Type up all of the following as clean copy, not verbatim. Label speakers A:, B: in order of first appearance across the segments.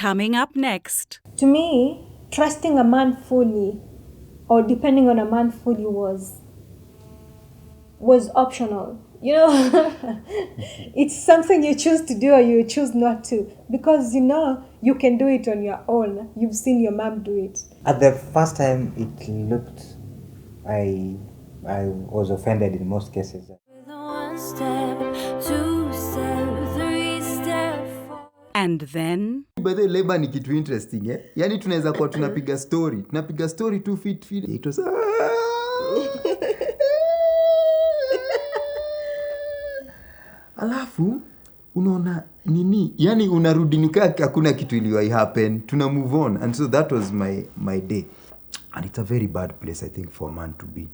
A: Coming up next.
B: To me, trusting a man fully or depending on a man fully was optional. You know, it's something you choose to do or you choose not to, because you know you can do it on your own. You've seen your mom do it.
C: At the first time it looked, I was offended in most cases.
D: One step, two step, three step, four.
A: And then
E: By the way, labor ni kitu interesting eh? Yani tunaweza kuwa tunapiga story 2 feet. It was alafu unaona nini, yani unarudi nikaa hakuna kitu iliwahi happen, tuna move on, and so that was my day, and it's a very bad place I think for a man to be.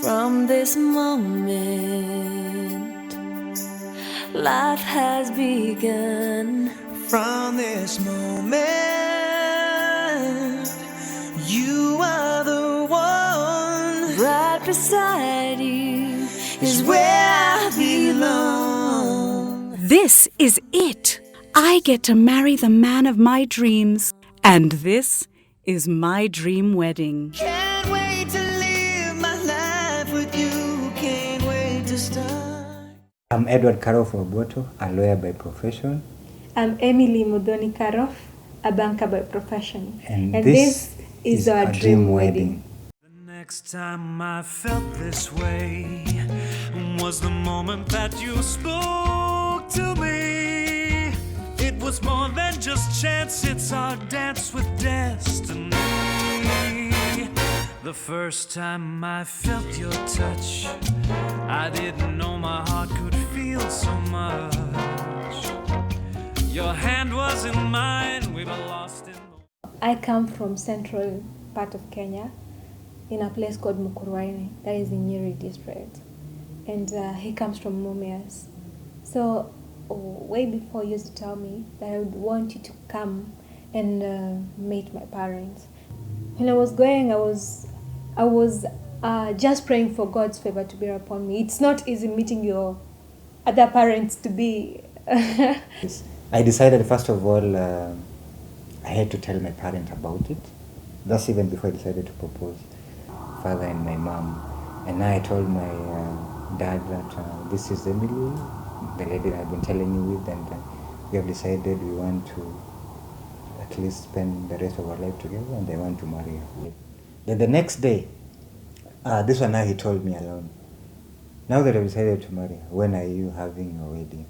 D: From this moment, life has begun.
F: From this moment, you are the one.
D: Right beside you is where I belong.
A: this is it. I get to marry the man of my dreams. And this is my dream wedding.
F: Can't wait to live my life with you. Can't wait to start.
C: I'm Edward Karof Oboto, a lawyer by profession.
B: I'm Emily Mudhoni Karof, a banker by profession.
C: And
B: this is our dream wedding.
F: The next time I felt this way was the moment that you spoke to me. It was more than just chance, it's our dance with destiny. The first time I felt your touch, I didn't know my heart could feel so much. Your hand was in mine, we were lost in the...
B: I come from central part of Kenya, in a place called Mukurweini, that is in Nyeri district. And he comes from Mumias. So way before he used to tell me that I would want you to come and meet my parents. When I was going, I was just praying for God's favor to be upon me. It's not easy meeting your other parents to be.
C: I decided, first of all, I had to tell my parents about it. That's even before I decided to propose, father and my mom. And I told my dad that this is Emily, the lady I've been telling you with, and we have decided we want to at least spend the rest of our life together, and I want to marry her. Then the next day, this one now he told me alone. Now that I've decided to marry her, when are you having your wedding?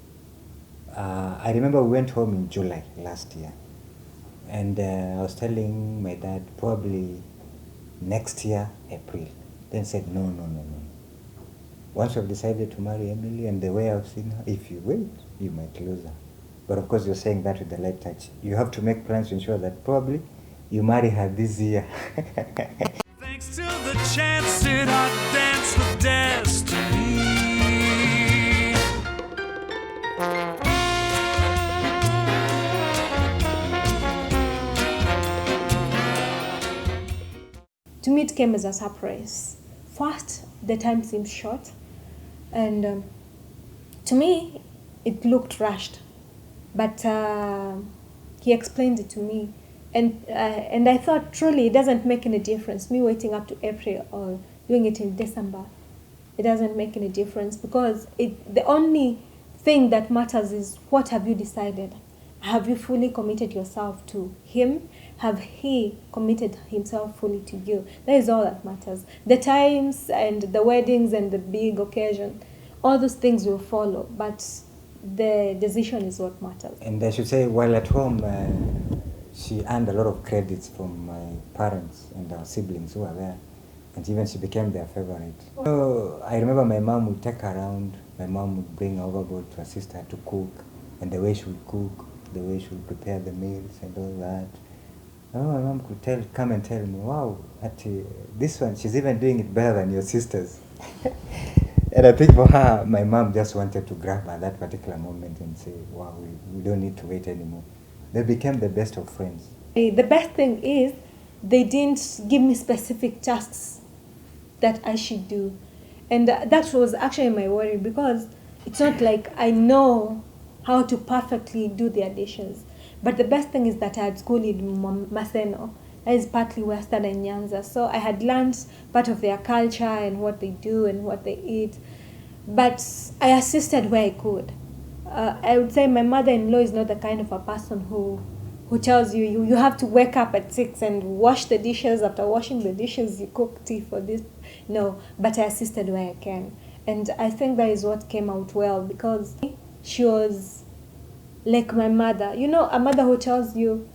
C: I remember we went home in July last year, and I was telling my dad probably next year, April. Then said, no. Once we've decided to marry Emily, and the way I've seen her, if you wait, you might lose her. But of course you're saying that with the light touch. You have to make plans to ensure that probably you marry her this year.
F: Thanks to the chance that I dance with destiny.
B: To me, it came as a surprise. First, the time seemed short, and to me, it looked rushed. But he explained it to me, and I thought truly it doesn't make any difference. Me waiting up to April or doing it in December, it doesn't make any difference, because the only thing that matters is, what have you decided? Have you fully committed yourself to him? Have he committed himself fully to you? That is all that matters. The times and the weddings and the big occasion, all those things will follow, but the decision is what matters.
C: And I should say, while at home, she earned a lot of credits from my parents and our siblings who were there, and even she became their favorite. So I remember my mom would take her around. My mom would bring her overboard to assist her to cook, and the way she would cook, the way she would prepare the meals and all that. My mom could come and tell me, wow, this one, she's even doing it better than your sisters. And I think for her, my mom just wanted to grab her at that particular moment and say, wow, we don't need to wait anymore. They became the best of friends.
B: The best thing is, they didn't give me specific tasks that I should do. And that was actually my worry, because it's not like I know how to perfectly do the additions. But the best thing is that I had school in Maseno. That is partly Western and Nyanza. So I had learned part of their culture and what they do and what they eat. But I assisted where I could. I would say my mother-in-law is not the kind of a person who tells you have to wake up at 6 and wash the dishes. After washing the dishes, you cook tea for this. No, but I assisted where I can. And I think that is what came out well, because she was like my mother. You know, a mother who tells you,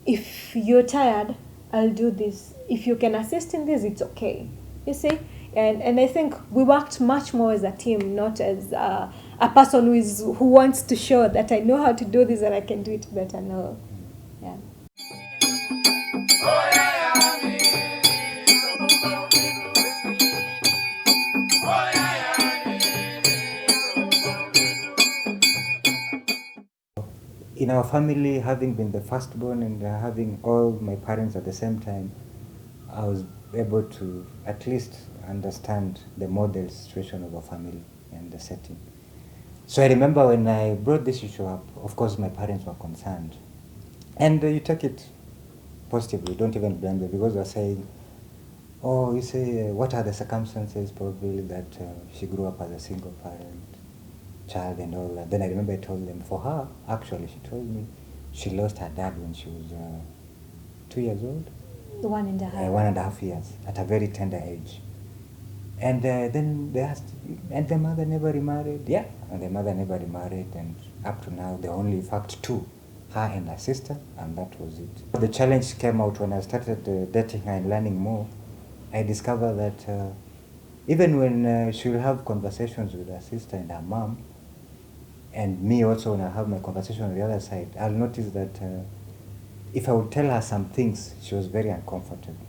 B: if you're tired, I'll do this. If you can assist in this, it's okay. You see? And I think we worked much more as a team, not as a person who wants to show that I know how to do this and I can do it better. No. Yeah.
C: In our family, having been the firstborn and having all my parents at the same time, I was able to at least understand the model situation of a family and the setting. So I remember when I brought this issue up, of course my parents were concerned. And you take it positively, don't even blame them, because they're saying, oh, you say, what are the circumstances probably that she grew up as a single parent child and all that. Then I remember I told them, for her, actually, she told me she lost her dad when she was 2 years old.
B: 1.5.
C: 1.5 years, at a very tender age. And then they asked, and the mother never remarried? Yeah, and the mother never remarried, and up to now, there are only, in fact, 2, her and her sister, and that was it. The challenge came out when I started dating her and learning more. I discovered that even when she will have conversations with her sister and her mom, and me also when I have my conversation on the other side, I'll notice that if I would tell her some things, she was very uncomfortable.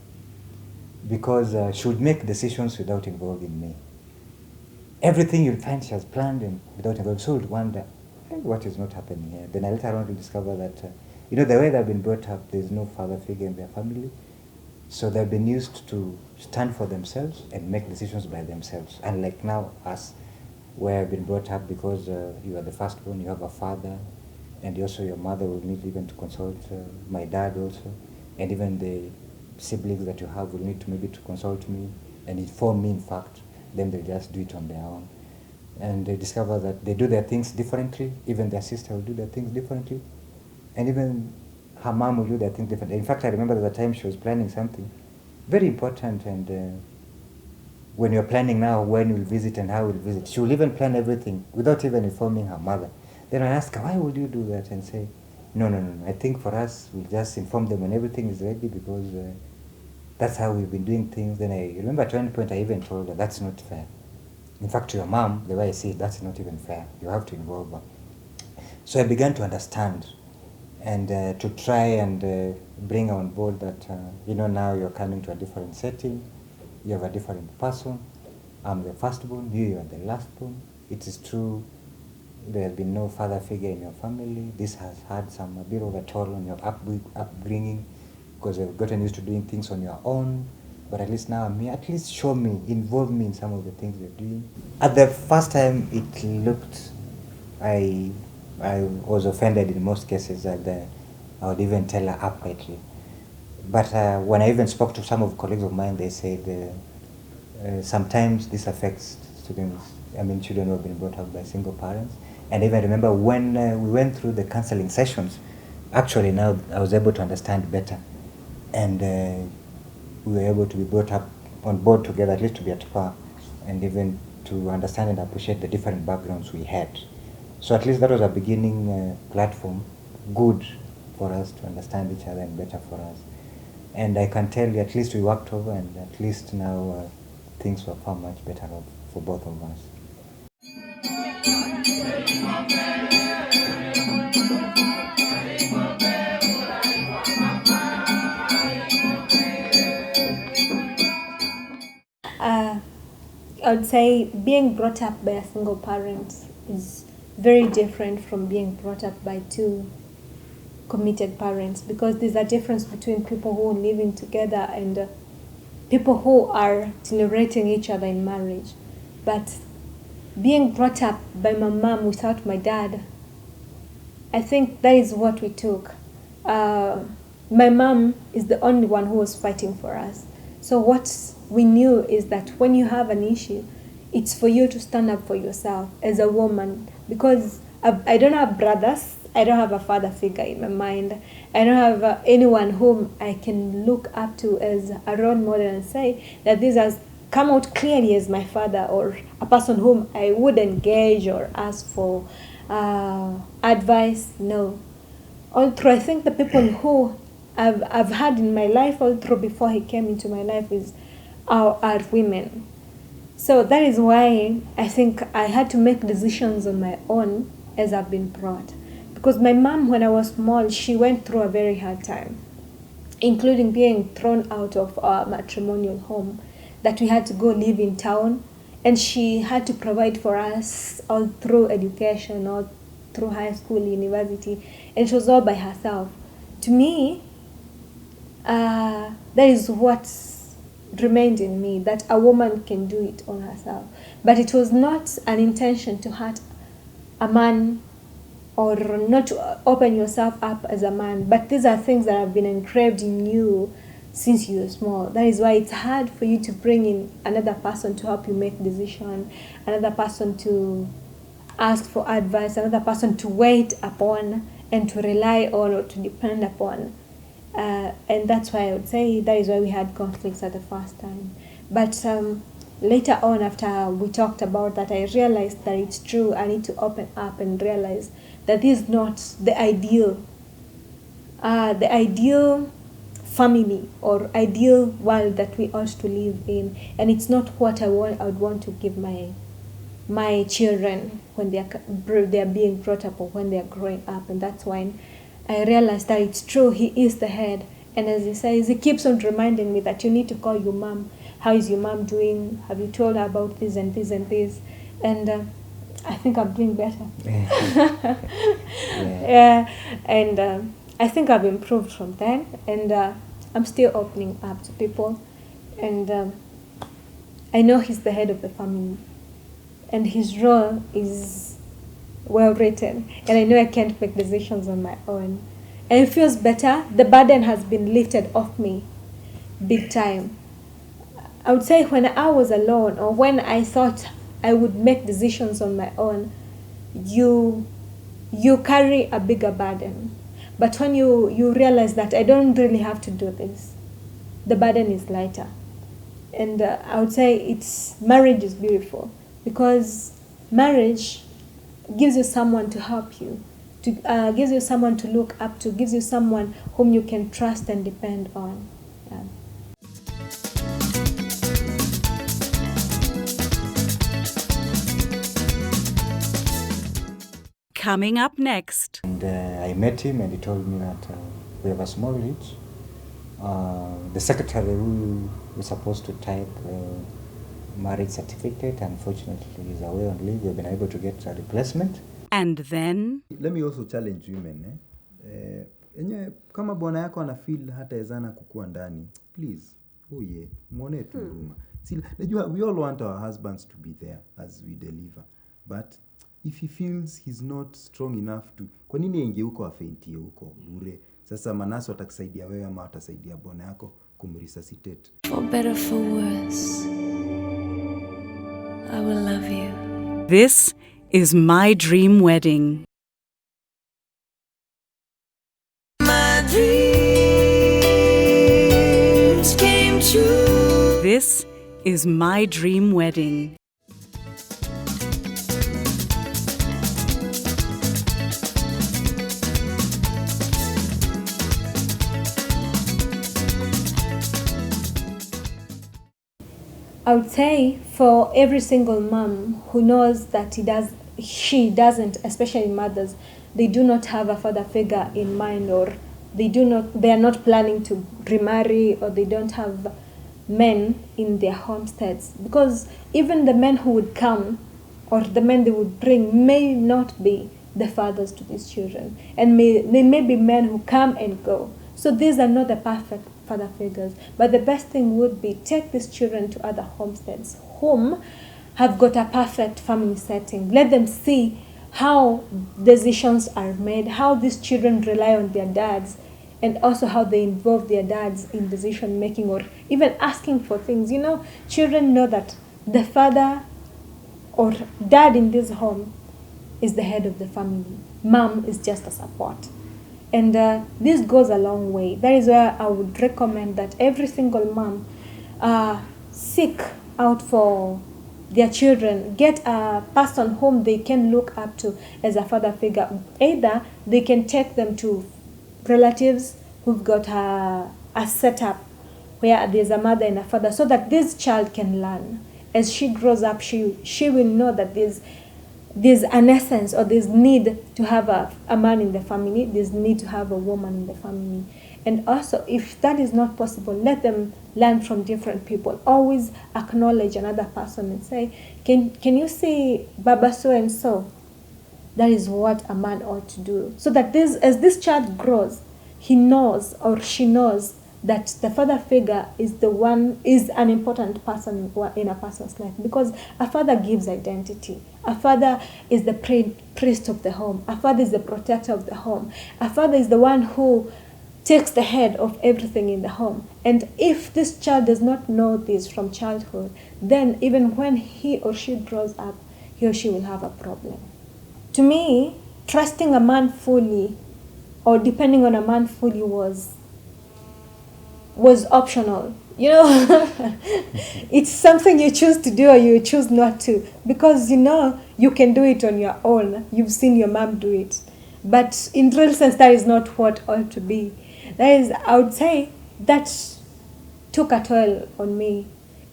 C: Because she would make decisions without involving me. Everything you'll find she has planned and without involving. So you'd wonder, hey, what is not happening here? Then I later on will discover that, the way they've been brought up, there's no father figure in their family. So they've been used to stand for themselves and make decisions by themselves. Unlike now, us, where I've been brought up because you are the firstborn, you have a father, and also your mother will need even to consult my dad also, and even the siblings that you have will need to maybe to consult me and inform me, in fact. Then they just do it on their own. And they discover that they do their things differently. Even their sister will do their things differently. And even her mom will do their things differently. In fact, I remember there was a time she was planning something very important, and when you're planning now when you'll visit and how you'll visit, she will even plan everything without even informing her mother. Then I ask her, why would you do that? And say, no, I think for us, we'll just inform them when everything is ready, because that's how we've been doing things. Then I remember at one point I even told her, that's not fair. In fact, to your mom, the way I see it, that's not even fair. You have to involve her. So I began to understand and to try and bring her on board that, now you're coming to a different setting. You have a different person. I'm the firstborn, you are the lastborn. It is true, there has been no father figure in your family. This has had a bit of a toll on your upbringing, because you've gotten used to doing things on your own. But at least now I'm here. At least show me, involve me in some of the things you're doing. At the first time, it looked, I was offended in most cases, and I would even tell her uprightly. But when I even spoke to some of colleagues of mine, they said sometimes this affects students. Children who have been brought up by single parents. And even remember when we went through the counseling sessions, actually now I was able to understand better. And we were able to be brought up on board together, at least to be at par, and even to understand and appreciate the different backgrounds we had. So at least that was a beginning platform, good for us to understand each other and better for us. And I can tell you, at least we worked over, and at least now things were far much better off for both of us.
B: I would say being brought up by a single parent is very different from being brought up by 2 committed parents, because there's a difference between people who are living together and people who are tolerating each other in marriage. But being brought up by my mom without my dad, I think that is what we took. My mom is the only one who was fighting for us. So what we knew is that when you have an issue, it's for you to stand up for yourself as a woman. Because I don't have brothers, I don't have a father figure in my mind. I don't have anyone whom I can look up to as a role model and say that this has come out clearly as my father, or a person whom I would engage or ask for advice. No. All through, I think the people who I've had in my life all through before he came into my life are women. So that is why I think I had to make decisions on my own as I've been brought. Because my mom, when I was small, she went through a very hard time, including being thrown out of our matrimonial home, that we had to go live in town, and she had to provide for us all through education, all through high school, university, and it was all by herself. To me, that is what remained in me, that a woman can do it on herself. But it was not an intention to hurt a man or not to open yourself up as a man. But these are things that have been engraved in you since you were small. That is why it's hard for you to bring in another person to help you make decisions, another person to ask for advice, another person to wait upon and to rely on or to depend upon. And that's why I would say that is why we had conflicts at the first time. But later on, after we talked about that, I realized that it's true. I need to open up and realize that this is not the ideal family or ideal world that we ought to live in, and it's not what I would want to give my children when they are being brought up or when they are growing up. And that's when I realized that it's true. He is the head, and as he says, he keeps on reminding me that you need to call your mom. How is your mom doing? Have you told her about this and this and this? And I think I'm doing better. Yeah. And I think I've improved from then, and I'm still opening up to people. And I know he's the head of the family, and his role is well written, and I know I can't make decisions on my own. And it feels better. The burden has been lifted off me big time. I would say when I was alone, or when I thought I would make decisions on my own, you carry a bigger burden. But when you realize that I don't really have to do this, the burden is lighter. And I would say marriage is beautiful, because marriage gives you someone to help you, gives you someone to look up to, gives you someone whom you can trust and depend on. Yeah.
A: Coming up next.
C: And I met him, and he told me that we have a small village. The secretary who was supposed to type marriage certificate, unfortunately, is away on leave. We've been able to get a replacement.
A: And then
E: Let me also challenge women enye kama bwana yako ana feel hata ezana kukua ndani, please muone tu huruma. Najua we all want our husbands to be there as we deliver, but if he feels he's not strong enough to, kwa nini aingie huko afeintie huko bure? Sasa Manaso atakusaidia wewe ama atasaidia bwana yako kumresuscitate?
D: For better, for worse, I will love you.
A: this is My Dream Wedding.
D: My dreams came true.
A: This is My Dream Wedding.
B: I would say for every single mom who knows that she doesn't, especially mothers, they do not have a father figure in mind, or they are not planning to remarry, or they don't have men in their homesteads, because even the men who would come or the men they would bring may not be the fathers to these children, and they may be men who come and go. So these are not the perfect father figures, but the best thing would be take these children to other homesteads whom have got a perfect family setting. Let them see how decisions are made, how these children rely on their dads, and also how they involve their dads in decision making or even asking for things. You know, children know that the father or dad in this home is the head of the family. Mom is just a support. And this goes a long way. That is where I would recommend that every single mom seek out for their children, get a person whom they can look up to as a father figure. Either they can take them to relatives who've got a setup where there's a mother and a father, so that this child can learn. As she grows up, she will know that there's an essence, or there's need to have a man in the family, there's need to have a woman in the family. And also, if that is not possible, let them learn from different people. Always acknowledge another person and say, can you see Baba so and so? That is what a man ought to do. So that as this child grows, he knows or she knows that the father figure is an important person in a person's life, because a father gives identity. A father is the priest of the home. A father is the protector of the home. A father is the one who takes the head of everything in the home. And if this child does not know this from childhood, then even when he or she grows up, he or she will have a problem. To me, trusting a man fully or depending on a man fully was optional. You know, it's something you choose to do or you choose not to, because you know you can do it on your own. You've seen your mom do it. But in real sense, that is not what ought to be. That is, I would say, that took a toll on me.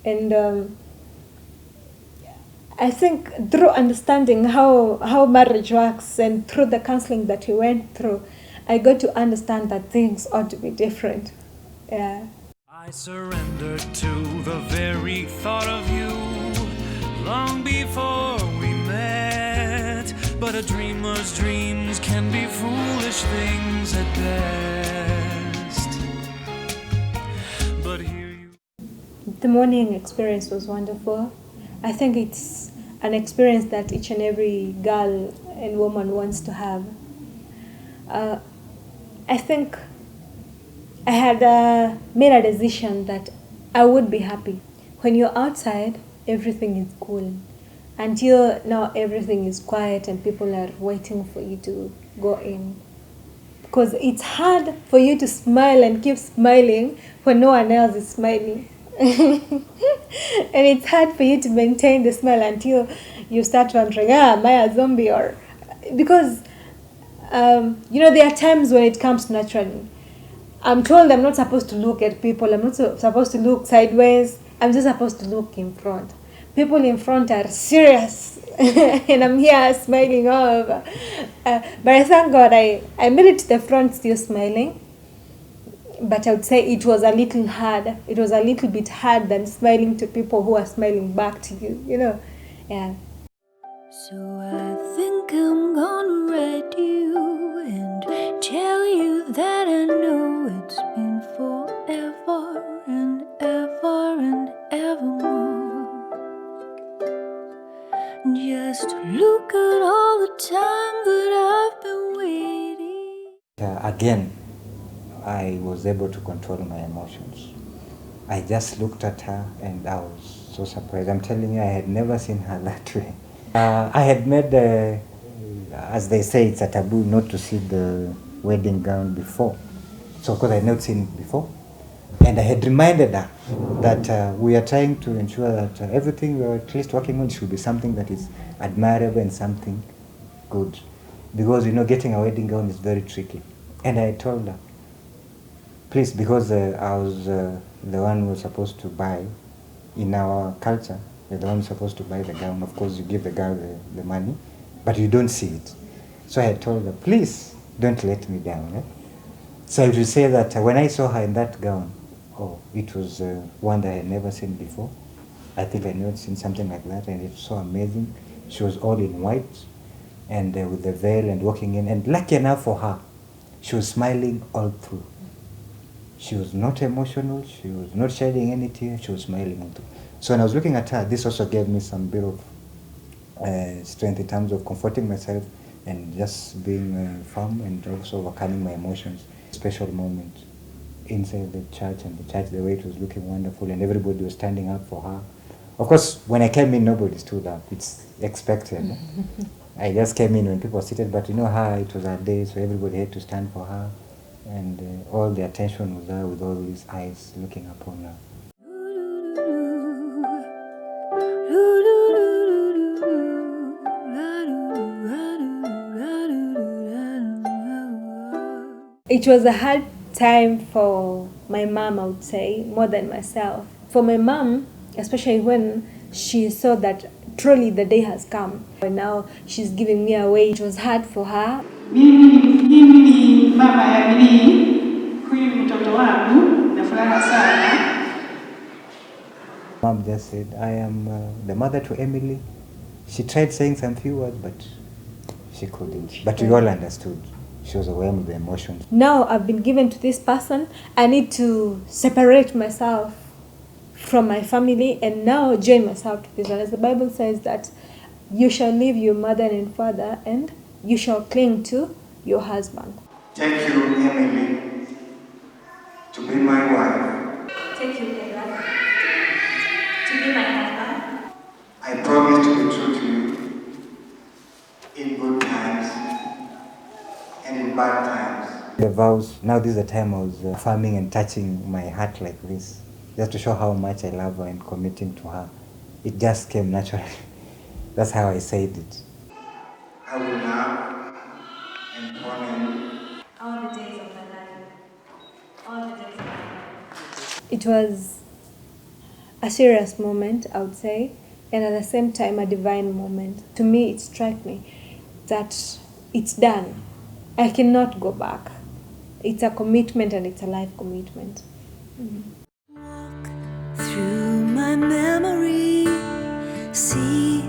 B: And I think through understanding how marriage works and through the counseling that we went through, I got to understand that things ought to be different. Yeah.
F: I surrendered to the very thought of you long before we met. But a dreamer's dreams can be foolish things at best. But here you...
B: The morning experience was wonderful. I think it's an experience that each and every girl and woman wants to have. I think I had made a decision that I would be happy. When you're outside, everything is cool. Until now, everything is quiet and people are waiting for you to go in. Because it's hard for you to smile and keep smiling when no one else is smiling. And it's hard for you to maintain the smile until you start wondering, am I a zombie? Or because, there are times when it comes naturally. I'm told I'm not supposed to look at people. I'm not supposed to look sideways. I'm just supposed to look in front. People in front are serious. And I'm here smiling all over. But I thank God I made it to the front still smiling. But I would say it was a little hard. It was a little bit hard than smiling to people who are smiling back to you, Yeah.
D: So I think I'm gonna write you and tell you that I know it's been forever and ever and evermore. Just look at all the time that I've been waiting.
C: Again, I was able to control my emotions. I just looked at her and I was so surprised. I'm telling you, I had never seen her that way. I had made, as they say, it's a taboo not to see the wedding gown before. So of course I had not seen it before. And I had reminded her that we are trying to ensure that everything we are at least working on should be something that is admirable and something good. Because, getting a wedding gown is very tricky. And I told her, please, because I was the one who was supposed to buy, in our culture, you're the one who's supposed to buy the gown. Of course, you give the girl the money, but you don't see it. So I told her, please, don't let me down. Eh? So I would say that when I saw her in that gown, it was one that I had never seen before. I think I had never seen something like that, and it was so amazing. She was all in white, and with the veil and walking in. And lucky enough for her, she was smiling all through. She was not emotional, she was not shedding any tears, she was smiling all through. So when I was looking at her, this also gave me some bit of strength in terms of comforting myself and just being firm and also overcoming my emotions. Special moment inside the church, and the church, the way it was looking wonderful and everybody was standing up for her. Of course, when I came in, nobody stood up. It's expected. I just came in when people were seated, but you know how it was her day, so everybody had to stand for her, and all the attention was there with all these eyes looking upon her.
B: It was a hard time for my mom, I would say, more than myself. For my mom, especially when she saw that truly the day has come, and now she's giving me away, it was hard for her.
G: Mimi ni mama ya Emily, huyu mtoto wangu, na furaha sana.
C: Mom just said, I am the mother to Emily. She tried saying some few words, but she couldn't. But we all understood. She was overwhelmed with the emotions.
B: Now I've been given to this person, I need to separate myself from my family and now join myself to this one. As the Bible says that you shall leave your mother and father and you shall cling to your husband.
H: Take you, Emily, to be my wife.
I: Take you, Edward, to be my husband.
H: I promise to be true to you in good times and in bad times.
C: The vows, now this is the time I was affirming and touching my heart like this, just to show how much I love her and committing to her. It just came naturally. That's how I said it.
H: I will love and honor you
I: All the days of my life. All the days of my life.
B: It was a serious moment, I would say, and at the same time a divine moment. To me, it struck me that it's done. I cannot go back. It's a commitment and it's a life commitment.
D: Through my memory, see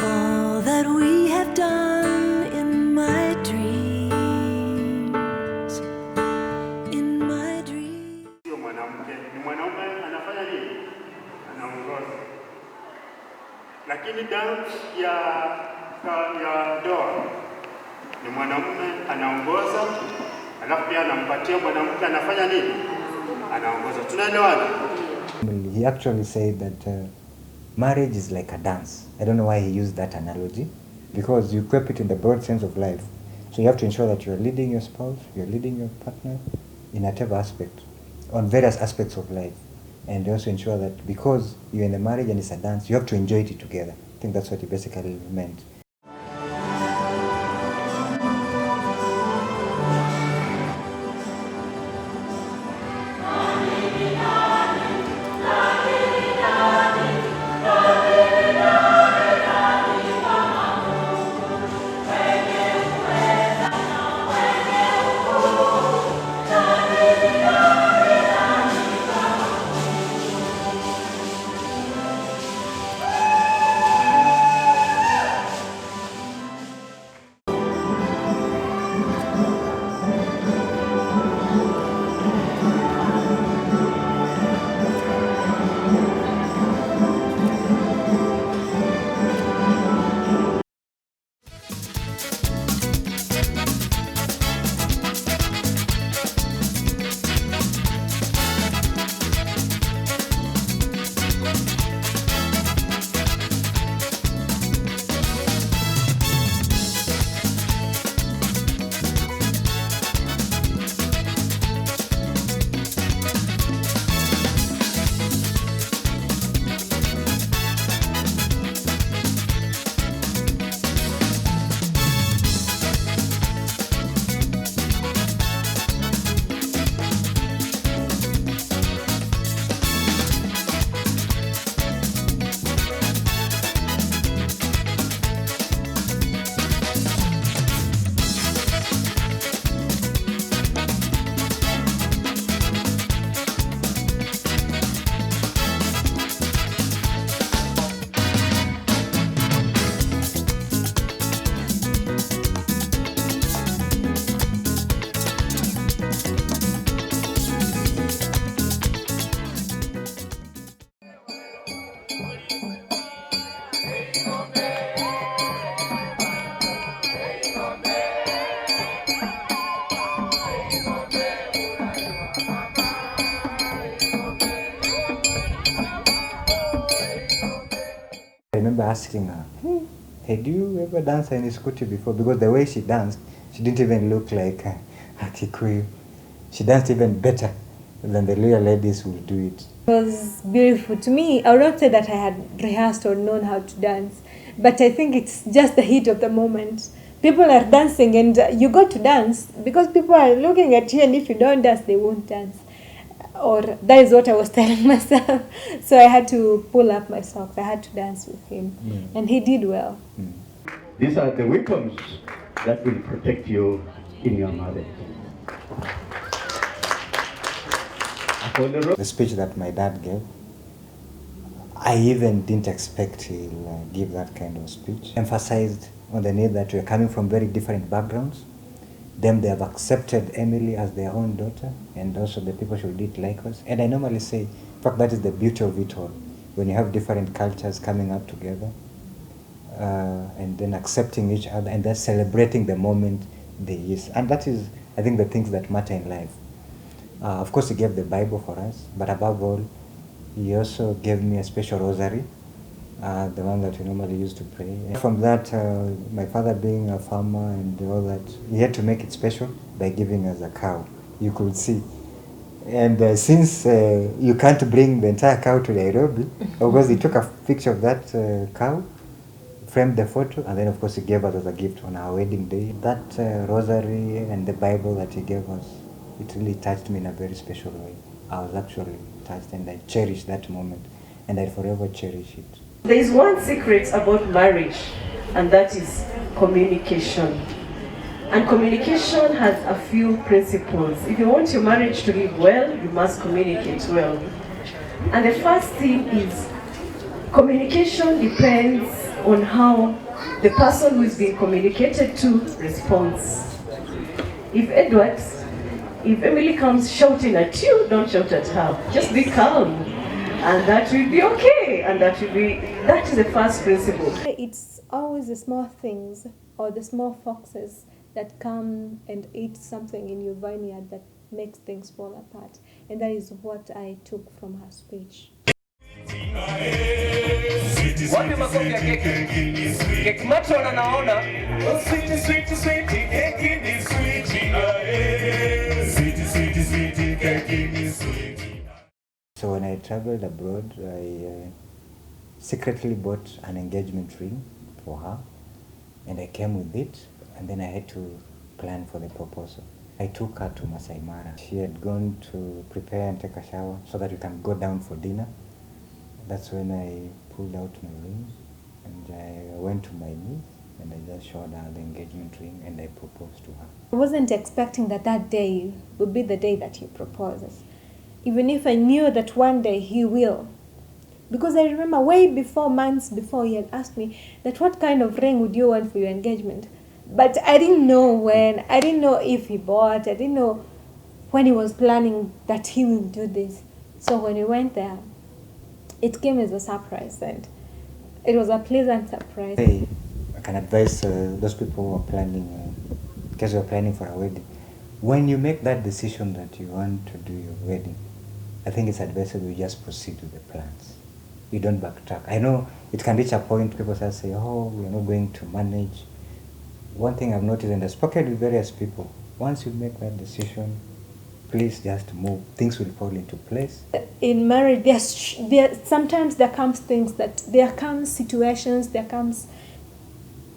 D: all that we have done in my dreams. In my dreams.
J: Sio mwanamke, ni mwanaume anafanya nini? Anaongoza. Lakini dance ya ndoa ni mwanaume anaongoza, alafu pia anampatia mwanamke anafanya nini? Anaongoza. Tunaelewana?
C: He actually said that marriage is like a dance. I don't know why he used that analogy, because you equip it in the broad sense of life. So you have to ensure that you're leading your spouse, you're leading your partner in whatever aspect, on various aspects of life. And you also ensure that because you're in a marriage and it's a dance, you have to enjoy it together. I think that's what he basically meant. I remember asking her, had you ever danced in Iskuti before? Because the way she danced, she didn't even look like a Kikuyu. She danced even better than the Luhya ladies will do it.
B: It was beautiful to me. I would not say that I had rehearsed or known how to dance, but I think it's just the heat of the moment. People are dancing and you got to dance because people are looking at you, and if you don't dance, they won't dance. Or that is what I was telling myself. So I had to pull up my socks. I had to dance with him, and he did well.
J: These are the weapons that will protect you in your marriage.
C: The speech that my dad gave, I even didn't expect he'll give that kind of speech. Emphasized on the need that we're coming from very different backgrounds. Them, they have accepted Emily as their own daughter, and also the people should do it like us. And I normally say, in fact, that is the beauty of it all. When you have different cultures coming up together, and then accepting each other, and then celebrating the moment there is. And that is, I think, the things that matter in life. Of course, he gave the Bible for us, but above all, he also gave me a special rosary, the one that we normally use to pray. And from that, my father being a farmer and all that, he had to make it special by giving us a cow. You could see. And since you can't bring the entire cow to Nairobi, of course, he took a picture of that cow, framed the photo, and then, of course, he gave us as a gift on our wedding day. That rosary and the Bible that he gave us, it really touched me in a very special way. I was actually touched, and I cherish that moment, and I forever cherish it.
K: There is one secret about marriage, and that is communication. And communication has a few principles. If you want your marriage to live well, you must communicate well. And the first thing is communication depends on how the person who is being communicated to responds. If Emily comes shouting at you, don't shout at her. Just be calm, and that will be okay. And that is the first principle.
B: It's always the small things or the small foxes that come and eat something in your vineyard that makes things fall apart. And that is what I took from her speech.
L: Wapi makofi ya keki? Keki macho na naona. Oh sweetie, sweetie, sweetie, keki ni sweetie. Sweetie, sweetie, sweetie, keki ni sweetie.
C: So when I traveled abroad, I secretly bought an engagement ring for her, and I came with it, and then I had to plan for the proposal. I took her to Masai Mara. She had gone to prepare and take a shower so that we can go down for dinner. That's when I pulled out my ring, and I went to my niece, and I just showed her the engagement ring, and I proposed to her.
B: I wasn't expecting that day would be the day that he proposes, even if I knew that one day he will. Because I remember months before, he had asked me that what kind of ring would you want for your engagement? But I didn't know when, I didn't know if he bought, I didn't know when he was planning that he will do this. So when we went there, it came as a surprise, and it was a pleasant surprise.
C: I can advise those people who are planning, because you're planning for a wedding, when you make that decision that you want to do your wedding, I think it's advisable you just proceed with the plans. You don't backtrack. I know it can reach a point people start saying, oh, we're not going to manage. One thing I've noticed, and I've spoken with various people, once you make that decision, please just move. Things will fall into place.
B: In marriage, sometimes there comes situations, there comes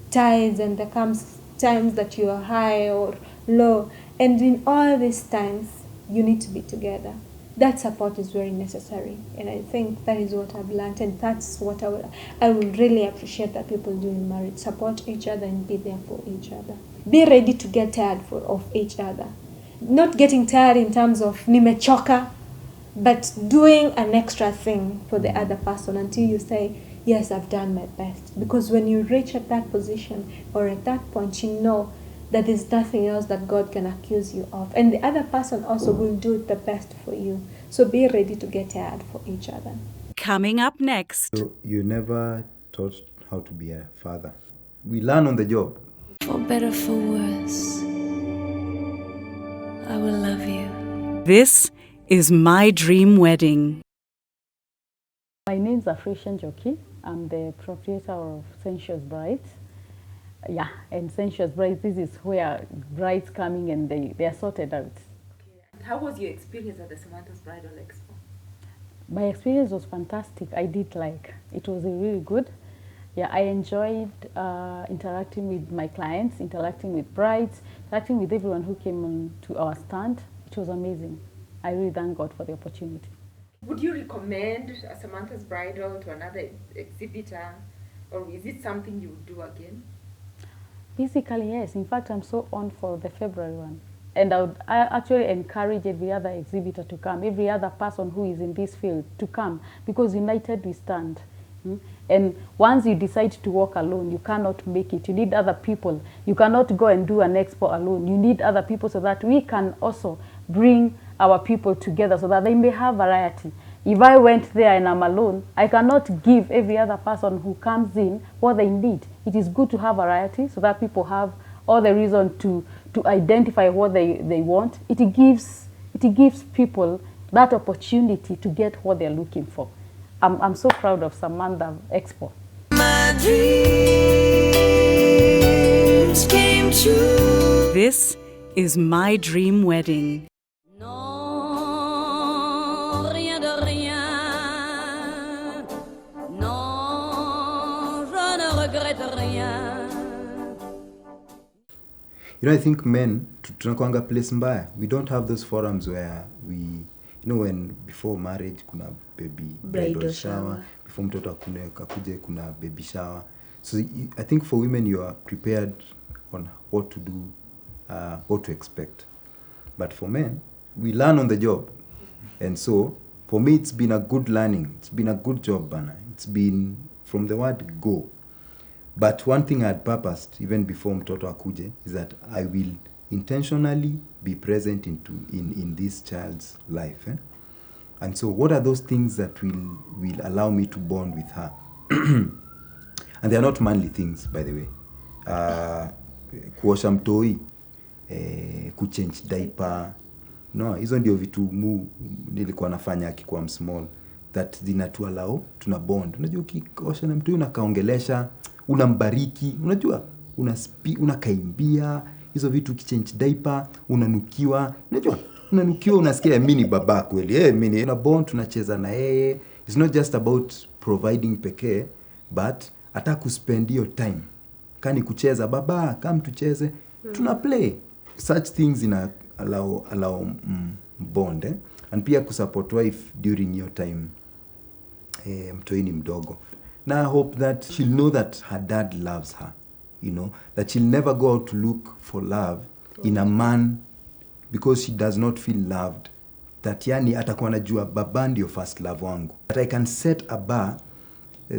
B: tides, and there comes times that you are high or low. And in all these times, you need to be together. That support is very necessary. And I think that is what I've learned. And that's what I would really appreciate that people do in marriage. Support each other and be there for each other. Be ready to get tired of each other. Not getting tired in terms of nimechoka, but doing an extra thing for the other person until you say, yes, I've done my best. Because when you reach at that position or at that point, you know that there's nothing else that God can accuse you of. And the other person also will do the best for you. So be ready to get tired for each other.
A: Coming up next.
E: So you never taught how to be a father. We learn on the job.
D: For better, for worse, I will love you.
A: This is My Dream Wedding.
M: My name is Afrisha Njoki. I'm the proprietor of Sensuous Brides. Yeah, and Sensuous Brides, this is where brides coming and they are sorted out.
N: Okay. How was your experience at the Samantha's Bridal Expo?
M: My experience was fantastic. I did like, it was really good. Yeah, I enjoyed interacting with my clients, interacting with brides, interacting with everyone who came on to our stand. It was amazing. I really thank God for the opportunity.
N: Would you recommend a Samantha's Bridal to another exhibitor, or is it something you would do again?
M: Basically, yes. In fact, I'm so on for the February one. And I actually encourage every other exhibitor to come, every other person who is in this field to come, because united we stand. And once you decide to walk alone, you cannot make it. You need other people. You cannot go and do an expo alone. You need other people so that we can also bring our people together so that they may have variety. If I went there and I'm alone, I cannot give every other person who comes in what they need. It is good to have variety so that people have all the reason to identify what they want. It gives people that opportunity to get what they're looking for. I'm so proud of Samantha Expo.
L: My dreams came true.
A: This is My Dream Wedding.
L: Non, rien de rien. Non, je ne regrette rien.
E: You know, I think men, tunakwanga place mbaya. We don't have those forums where we, you know, when before marriage kuna baby bridal shower, before mtoto akuje kuna baby shower. So I think for women you are prepared on what to do, what to expect. But for men, we learn on the job. And so for me it's been a good learning. It's been a good job, Bana. It's been from the word go. But one thing I had purposed, even before mtoto akuje, is that I will intentionally be present in this child's life. And so what are those things that will allow me to bond with her? And they are not manly things, by the way. Kuosha mtoi, kuchange diaper. No, hizo ndio vitu nilikuwa nafanya akikuwa small. That zinatualao, tuna bond. Unajua ukikuosha na mtoi unakaongelesha, unambariki, unajua, unakaimbia, hizo vitu ukichange diaper, unanukiwa, unajua, unanukiwa unasikia mimi baba kweli, mimi una bond, tunacheza na yeye. It's not just about providing pekee, but hata kuspend your time. Kani kucheza, baba, come tucheze, tuna play. Such things allow bond, and pia kusupport wife during your time. Mtoi ni mdogo. Now I hope that she'll know that her dad loves her, you know, that she'll never go out to look for love in a man because she does not feel loved. That yani atakuwa anajua baba ndio first love wangu. That I can set a bar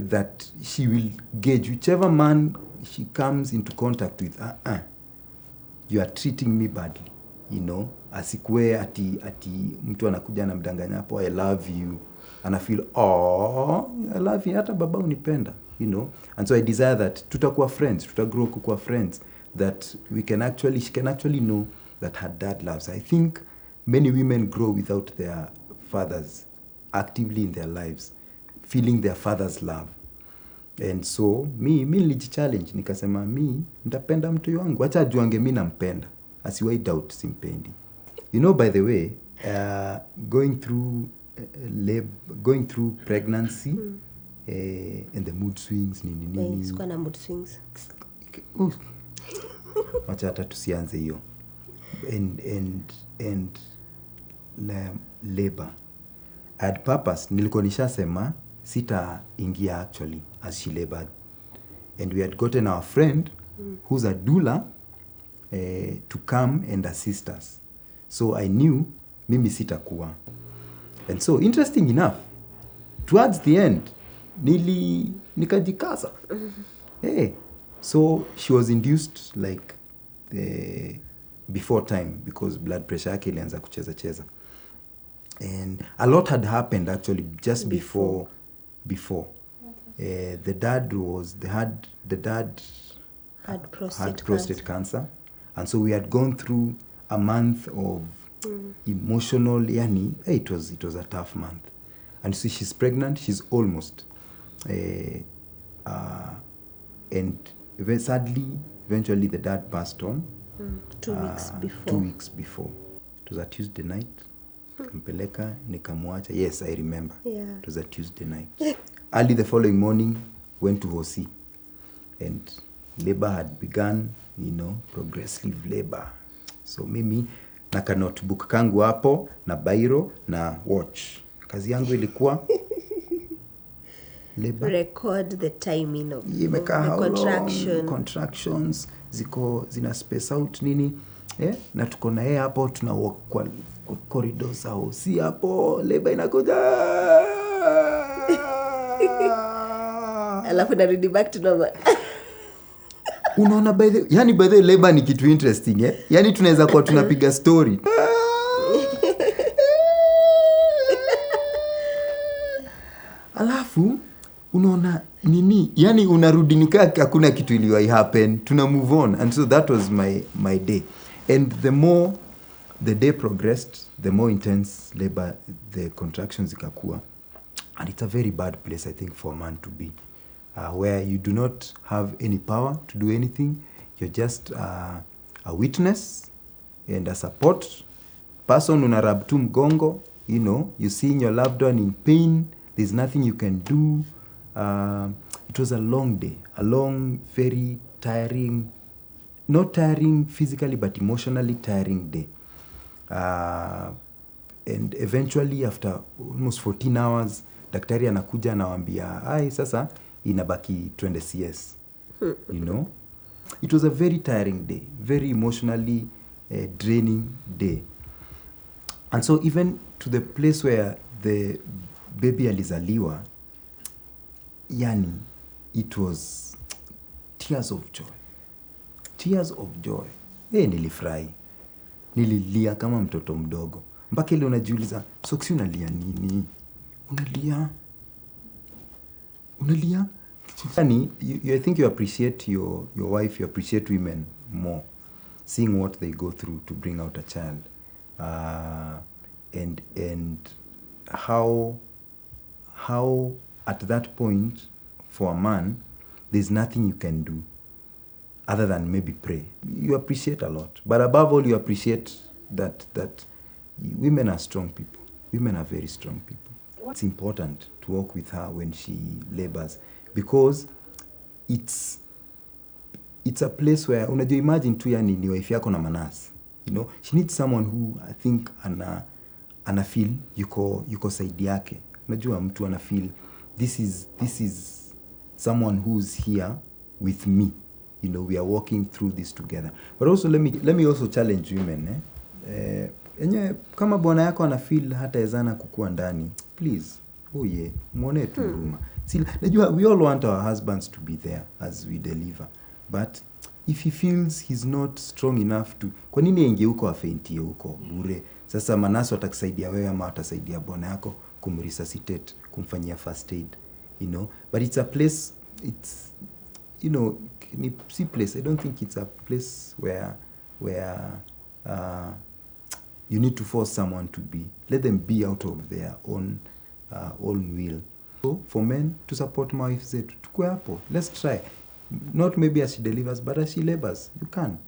E: that she will gauge whichever man she comes into contact with. You are treating me badly, you know. Asikwe ati mtu anakuja na mdanganya hapo, I love you. And I feel, I love you, hata baba unipenda, you know. And so I desire that tutakuwa friends, tutagrow kukuwa friends, that she can actually know that her dad loves her. I think many women grow without their fathers actively in their lives, feeling their father's love. And so, mi nilijichallenge, nikasema nitapenda mtu wangu, acha ajuange mimi nampenda, asiwai doubt simpendi. You know, by the way, going through pregnancy and the mood swings nini.
O: Sikuwa na mood swings.
E: Wacha hata tusianze hiyo. And labor. I had purpose, nilikuwa nishasema sitaingia actually as she labored. And we had gotten our friend who's a doula to come and assist us. So I knew mimi sitakuwa. And so, interesting enough, towards the end, nikajikaza. So she was induced like before time because blood pressure yake ilianza kucheza. And a lot had happened actually just before. The dad had prostate cancer. And so we had gone through a month of emotional, it was a tough month. And so she's pregnant, she's almost. And sadly, eventually the dad passed on.
O: 2 weeks before.
E: 2 weeks before. It was a Tuesday night. Kampeleka, nikamwacha. Yes, I remember.
O: Yeah.
E: It was a Tuesday night. Early the following morning, went to Hosi. And labor had begun, progressive labor. So mimi naka notebook kangu hapo na bairo na watch. Kazi yangu ilikuwa labor.
O: Record the timing of the
E: contraction. Contractions zina space out nini. Na tuko na yeye hapo tuna walk kwa corridors au si hapo labor inakuja.
O: Alafu narudi back to normal.
E: Unaona by the labor ni kitu interesting Yani tunaweza kuwa tunapiga story. Alafu unaona nini? Yani unarudi nikaa hakuna kitu iliwahi happen. Tuna move on. And so that was my day. And the more the day progressed, the more intense labor the contractions ikakuwa. And it's a very bad place, I think, for a man to be. Where you do not have any power to do anything. You're just a witness and a support person. Unarab tu mgongo, you're seeing your loved one in pain. There's nothing you can do. It was a long day, a long, very tiring, not tiring physically, but emotionally tiring day. And eventually, after almost 14 hours, daktari anakuja anawaambia, sasa inabaki 20 CS. It was a very tiring day, very emotionally draining day. And so even to the place where the baby alizaliwa, yani, it was tears of joy. Tears of joy. Nilifurahi. Nililia kama mtoto mdogo. Mpaka ile unajiuliza, Soksi unalia nini? Unalia? Yani, I think you appreciate your wife, you appreciate women more, seeing what they go through to bring out a child, and how at that point for a man there's nothing you can do other than maybe pray. You appreciate a lot, but above all you appreciate that women are strong people. Women are very strong people. It's important to walk with her when she labors, because it's a place where unajua imagine tu yani ni wife yako na manasi. She needs someone who I think ana feel yuko side yake. Unajua mtu ana feel this is someone who's here with me. We are walking through this together. But also let me also challenge women. Enye kama bwana yako ana feel hata ezana kukua ndani, please, muone tu huruma. Najua we all want our husbands to be there as we deliver. But if he feels he's not strong enough to, kwa nini aingie huko afeintie huko bure? Sasa manasi atakusaidia wewe ama atasaidia bwana yako kumresuscitate, kumfanyia first aid, But it's a place, it's, ni si place. I don't think it's a place where you need to force someone to be. Let them be out of their own will. So for men to support my wife zetu, tukue hapo. Let's try. Not maybe as she delivers, but as she labors. You can.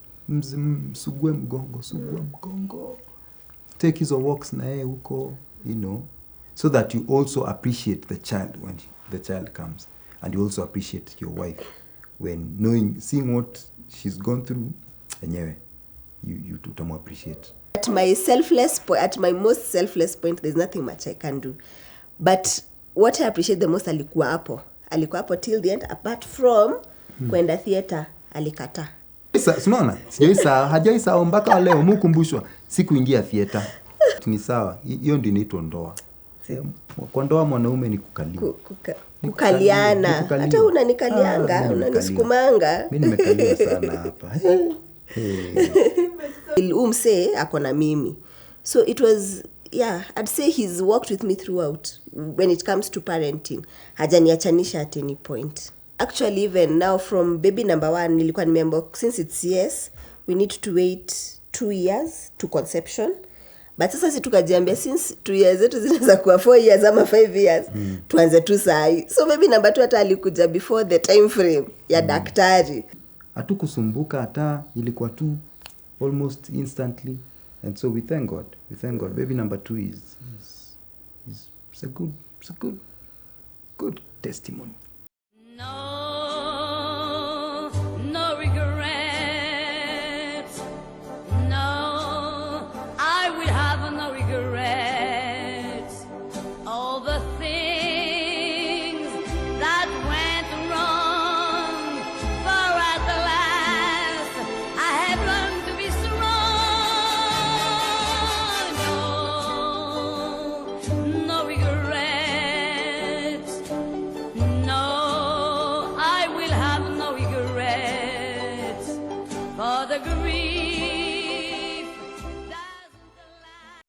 E: Sugue mgongo. Take hizo walks na yeye huko, so that you also appreciate the child when the child comes. And you also appreciate your wife when seeing what she's gone through, enyewe, you tutamu appreciate.
O: At my most selfless point, there's nothing much I can do. But what I appreciate the most, alikuwa hapo till the end, apart from kwenda theater, alikata.
E: Unaona? Hajai sawa mpaka leo mkumbushwa siku ingia theater. Ni sawa. Hiyo ndio inaitwa ndoa. Kwa ndoa mwanaume ni kukaliwa.
O: Kukaliana. Hata unanikalianga, unanisukumanga.
E: Mimi nimekaliwa sana hapa.
O: Umse ako na mimi. So it was, I'd say he's walked with me throughout when it comes to parenting. Hajaniachanisha at any point. Actually, even now from baby number 1, nilikuwa nimeambiwa since it's yes, we need to wait 2 years to conception. but sasa si tukajiambia since 2 years zetu zinaweza kuwa 4 years ama 5 years tuanze tu sahi. So maybe number 2 hata alikuja before the time frame ya daktari.
E: Hatukusumbuka hata, ilikuwa tu almost instantly, and so we thank God. Baby number 2 is a good testimony.
D: No regrets. No, I will have no regrets. All the things that went wrong, for at the last I have learned to be strong. No regrets. No, I will have no regrets for the grief